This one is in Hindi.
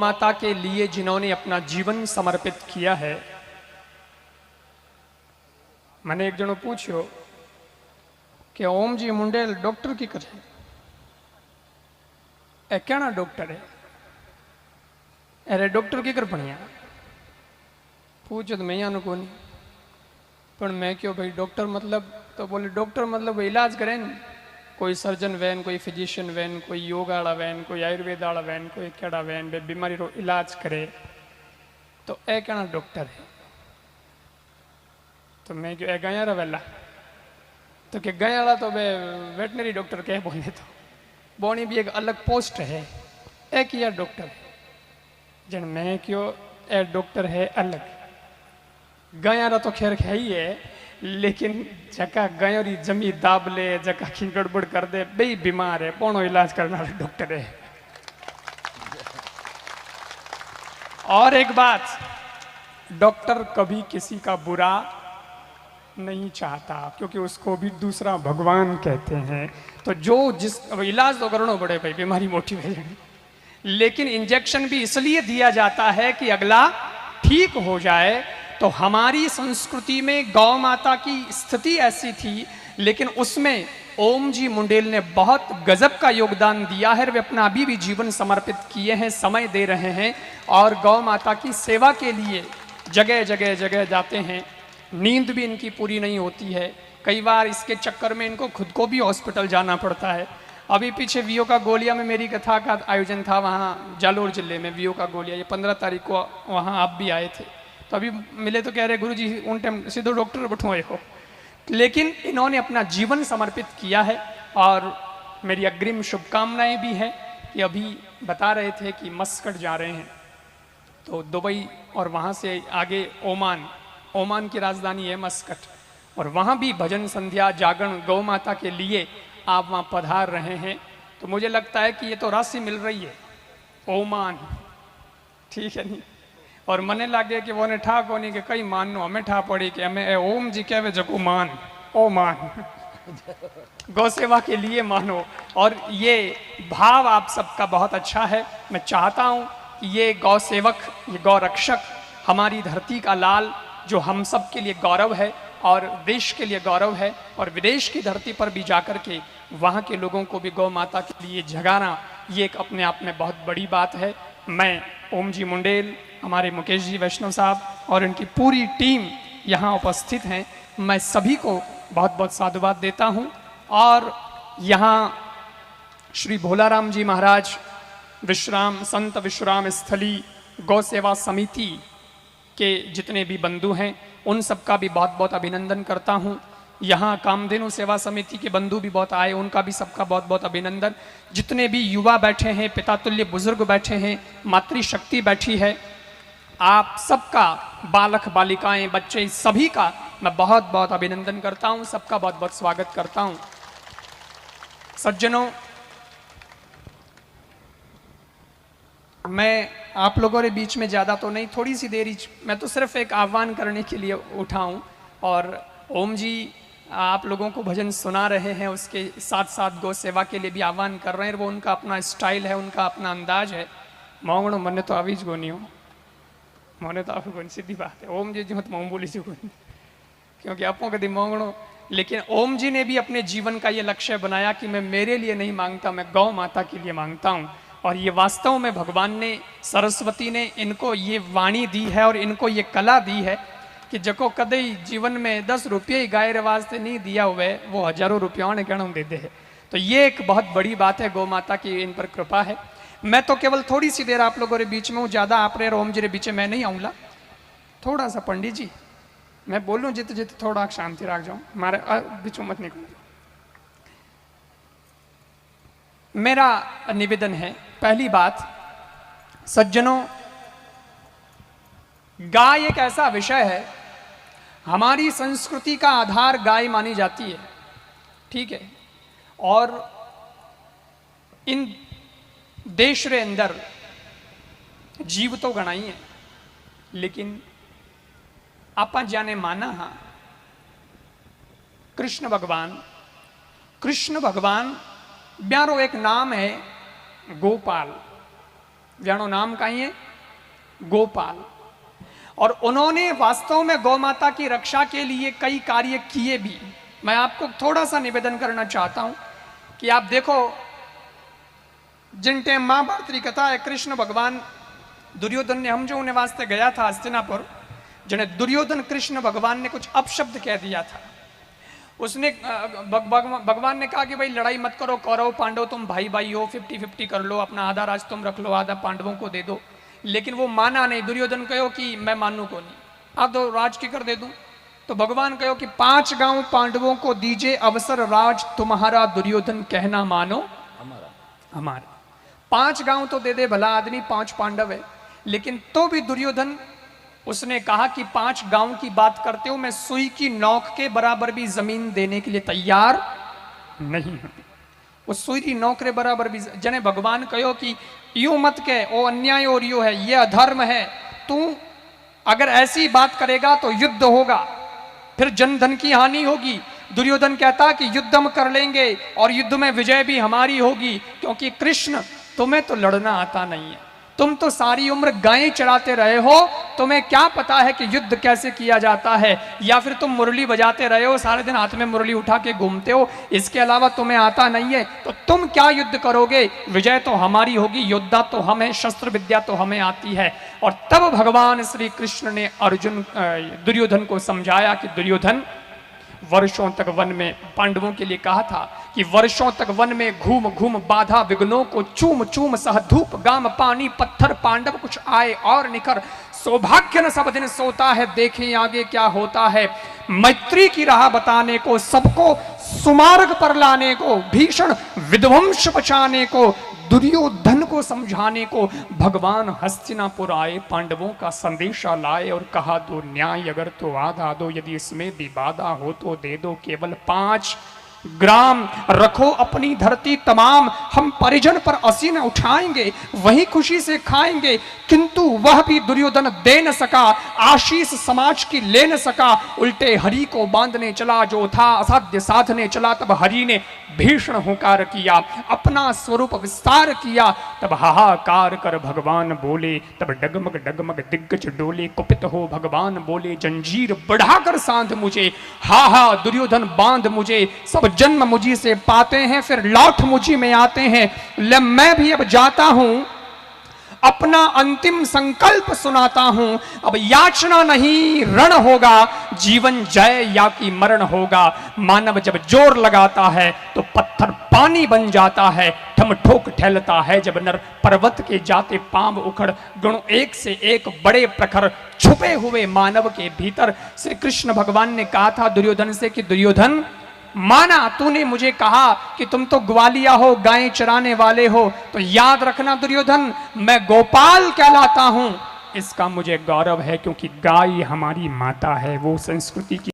माता के लिए जिन्होंने अपना जीवन समर्पित किया है। मैंने एक जनो पूछो कि ओम जी मुंडेल डॉक्टर की करे ए क्या डॉक्टर है अरे डॉक्टर की कर पढ़िया पूछो तो मैं यहाँ को नहीं पर मैं क्यों भाई डॉक्टर मतलब तो बोले डॉक्टर मतलब इलाज करें कोई सर्जन वैन कोई फिजिशियन वैन कोई योग वाला वैन कोई आयुर्वेद वाला वैन कोई केड़ा वैन बे बीमारी रो इलाज करे तो ए क्या डॉक्टर है तो मैं क्यों ए गया रहा वेला तो कि गया वाला तो वे वेटनरी डॉक्टर कह बोले तो बोनी भी एक अलग पोस्ट है एक यार डॉक्टर है जन मैं क्यों ए डॉक्टर है अलग गया तो खैर है ही है लेकिन जका गयोरी जमी दाब ले जका की गड़बड़ कर दे बे बीमार है पौनो इलाज करने वाले डॉक्टर है। और एक बात डॉक्टर कभी किसी का बुरा नहीं चाहता क्योंकि उसको भी दूसरा भगवान कहते हैं। तो जो जिस इलाज तो करना पड़े भाई बीमारी मोटी हो जाएगी लेकिन इंजेक्शन भी इसलिए दिया जाता है कि अगला ठीक हो जाए। तो हमारी संस्कृति में गौ माता की स्थिति ऐसी थी लेकिन उसमें ओम जी मुंडेल ने बहुत गजब का योगदान दिया है। वे अपना अभी भी जीवन समर्पित किए हैं समय दे रहे हैं और गौ माता की सेवा के लिए जगह जगह जगह जाते हैं। नींद भी इनकी पूरी नहीं होती है कई बार इसके चक्कर में इनको खुद को भी हॉस्पिटल जाना पड़ता है। अभी पीछे वीओ का गोलिया में मेरी कथा का आयोजन था वहाँ जालोर जिले में वीओ का गोलिया ये 15 तारीख को वहाँ आप भी आए थे तो अभी मिले तो कह रहे गुरु जी उन टाइम सीधो डॉक्टर बैठो हो लेकिन इन्होंने अपना जीवन समर्पित किया है और मेरी अग्रिम शुभकामनाएं भी हैं कि अभी बता रहे थे कि मस्कट जा रहे हैं तो दुबई और वहाँ से आगे ओमान की राजधानी है मस्कट और वहाँ भी भजन संध्या जागरण गौ माता के लिए आप वहाँ पधार रहे हैं। तो मुझे लगता है कि ये तो राशि मिल रही है ओमान ठीक है नहीं और मने लगे कि वो ने ठा को नहीं कि कई मानो हमें ठा पड़ी कि हमें ओम जी कहे जको मान ओ मान गौ सेवा के लिए मानो। और ये भाव आप सबका बहुत अच्छा है। मैं चाहता हूँ कि ये गौ सेवक ये गौ रक्षक हमारी धरती का लाल जो हम सब के लिए गौरव है और देश के लिए गौरव है और विदेश की धरती पर भी जाकर के वहाँ के लोगों को भी गौ माता के लिए जगाना ये एक अपने आप में बहुत बड़ी बात है। मैं ओम जी मुंडेल हमारे मुकेश जी वैष्णव साहब और इनकी पूरी टीम यहाँ उपस्थित हैं मैं सभी को बहुत बहुत साधुवाद देता हूँ। और यहाँ श्री भोलाराम जी महाराज विश्राम संत विश्राम स्थली गौ सेवा समिति के जितने भी बंधु हैं उन सबका भी बहुत बहुत अभिनंदन करता हूँ। यहाँ कामधेनु सेवा समिति के बंधु भी बहुत आए उनका भी सबका बहुत बहुत अभिनंदन। जितने भी युवा बैठे हैं पितातुल्य बुजुर्ग बैठे हैं मातृशक्ति बैठी है आप सबका बालक बालिकाएं बच्चे सभी का मैं बहुत बहुत अभिनंदन करता हूँ सबका बहुत बहुत स्वागत करता हूँ। सज्जनों मैं आप लोगों के बीच में ज़्यादा तो नहीं थोड़ी सी देरी मैं तो सिर्फ एक आह्वान करने के लिए उठाऊं और ओम जी आप लोगों को भजन सुना रहे हैं उसके साथ साथ गौ सेवा के लिए भी आह्वान कर रहे हैं। वो उनका अपना स्टाइल है उनका अपना अंदाज है। मोंगणो मने तो आवीज को नहीं हो मैंने तो आपको सीधी बात है ओम जी मत मैं बोली चुको क्योंकि आपको कभी मोंगणो लेकिन ओम जी ने भी अपने जीवन का ये लक्ष्य बनाया कि मैं मेरे लिए नहीं मांगता मैं गौ माता के लिए मांगता हूँ। और ये वास्तव में भगवान ने सरस्वती ने इनको ये वाणी दी है और इनको ये कला दी है कि जको कदे जीवन में 10 रुपये ही गाय रवाज से नहीं दिया हुआ है वो हजारों रुपयों ने कहना देते हैं। तो ये एक बहुत बड़ी बात है गौ माता की इन पर कृपा है। मैं तो केवल थोड़ी सी देर आप लोगों के बीच में हूँ ज़्यादा आप रे ओम जी के बीच में मैं नहीं आऊँगा थोड़ा सा पंडित जी मैं बोलूँ जित जित थोड़ा शांति रख जाऊँ हमारे बीचों मत निकल। मेरा निवेदन है पहली बात सज्जनों गाय एक ऐसा विषय है हमारी संस्कृति का आधार गाय मानी जाती है ठीक है और इन देश रे अंदर जीव तो घना ही है लेकिन आपा जाने माना हाँ कृष्ण भगवान ब्यारो एक नाम है गोपाल व्याणो नाम का ही है गोपाल। और उन्होंने वास्तव में गौ माता की रक्षा के लिए कई कार्य किए भी। मैं आपको थोड़ा सा निवेदन करना चाहता हूं कि आप देखो, जिन टाइम महाभारत की कथा है, कृष्ण भगवान दुर्योधन ने, हम जो उन्हें वास्ते गया था हस्तिनापुर, जिन्हें दुर्योधन कृष्ण भगवान ने कुछ अपशब्द कह दिया था। उसने भगवान ने कहा कि भाई लड़ाई मत करो, कौरव पांडव तुम भाई भाई हो, 50-50 कर लो, अपना आधा राज तुम रख लो, आधा पांडवों को दे दो। लेकिन वो माना नहीं। दुर्योधन कहो कि मैं मानू को नहीं, आप दो राज की कर दे दूं। तो भगवान कहो कि 5 गांव पांडवों को दीजिए अवसर राज तुम्हारा, दुर्योधन कहना मानो हमारा। 5 गांव तो दे दे भला आदमी, 5 पांडव है। लेकिन तो भी दुर्योधन, उसने कहा कि 5 गांव की बात करते हो, मैं सुई की नोक के बराबर भी जमीन देने के लिए तैयार नहीं हूं। वो सुई की नोक के बराबर भी, जने भगवान कहो कि यू मत कह, ओ अन्याय और यो है, ये अधर्म है, तू अगर ऐसी बात करेगा तो युद्ध होगा, फिर जन धन की हानि होगी। दुर्योधन कहता कि युद्ध हम कर लेंगे और युद्ध में विजय भी हमारी होगी, क्योंकि कृष्ण तुम्हें तो लड़ना आता नहीं है, तुम तो सारी उम्र गायें चराते रहे हो, तुम्हें क्या पता है कि युद्ध कैसे किया जाता है। या फिर तुम मुरली बजाते रहे हो, सारे दिन हाथ में मुरली उठा के घूमते हो, इसके अलावा तुम्हें आता नहीं है, तो तुम क्या युद्ध करोगे, विजय तो हमारी होगी, योद्धा तो हम हैं, शस्त्र विद्या तो हमें आती है। और तब भगवान श्री कृष्ण ने दुर्योधन को समझाया कि दुर्योधन, वर्षों तक वन में, पांडवों के लिए कहा था कि वर्षों तक वन में घूम घूम बाधा विघ्नों को चूम चूम सह धूप गाम पानी पत्थर पांडव कुछ आए और निखर, सौभाग्य न सब दिन सोता है, देखें आगे क्या होता है। मैत्री की राह बताने को, सबको सुमार्ग पर लाने को, भीषण विध्वंस बचाने को, दुर्योधन को समझाने को भगवान हस्तिनापुर आए, पांडवों का संदेशा लाए और कहा, दो न्याय अगर तो आधा दो, यदि इसमें भी बाधा हो तो दे दो, केवल 5 ग्राम रखो अपनी धरती तमाम, हम परिजन पर असीन उठाएंगे, वही खुशी से खाएंगे। किंतु वह भी दुर्योधन दे न सका, आशीष समाज की ले न सका, उल्टे हरि को बांधने चला, जो था असाध्य साधने चला। तब हरि ने भीषण हुंकार किया, अपना स्वरूप विस्तार किया, तब हाहाकार कर भगवान बोले, तब डगमग डगमग दिग्गज डोले, कुपित हो भगवान बोले, जंजीर बढ़ाकर सांध मुझे, हा हा दुर्योधन बांध मुझे, सब जन्म मुझी से पाते हैं, फिर लौट मुझी में आते हैं। ले मैं भी अब जाता हूं, अपना अंतिम संकल्प सुनाता हूं, अब याचना नहीं रण होगा, जीवन जय या कि मरण होगा। मानव जब जोर लगाता है तो पत्थर पानी बन जाता है, ठम ठोक ठहलता है जब नर, पर्वत के जाते पांव उखड़, गुण एक से एक बड़े प्रखर, छुपे हुए मानव के भीतर। श्री कृष्ण भगवान ने कहा था दुर्योधन से कि दुर्योधन, माना तूने मुझे कहा कि तुम तो ग्वालिया हो, गायें चराने वाले हो, तो याद रखना दुर्योधन, मैं गोपाल कहलाता हूं। इसका मुझे गौरव है, क्योंकि गाय हमारी माता है, वो संस्कृति की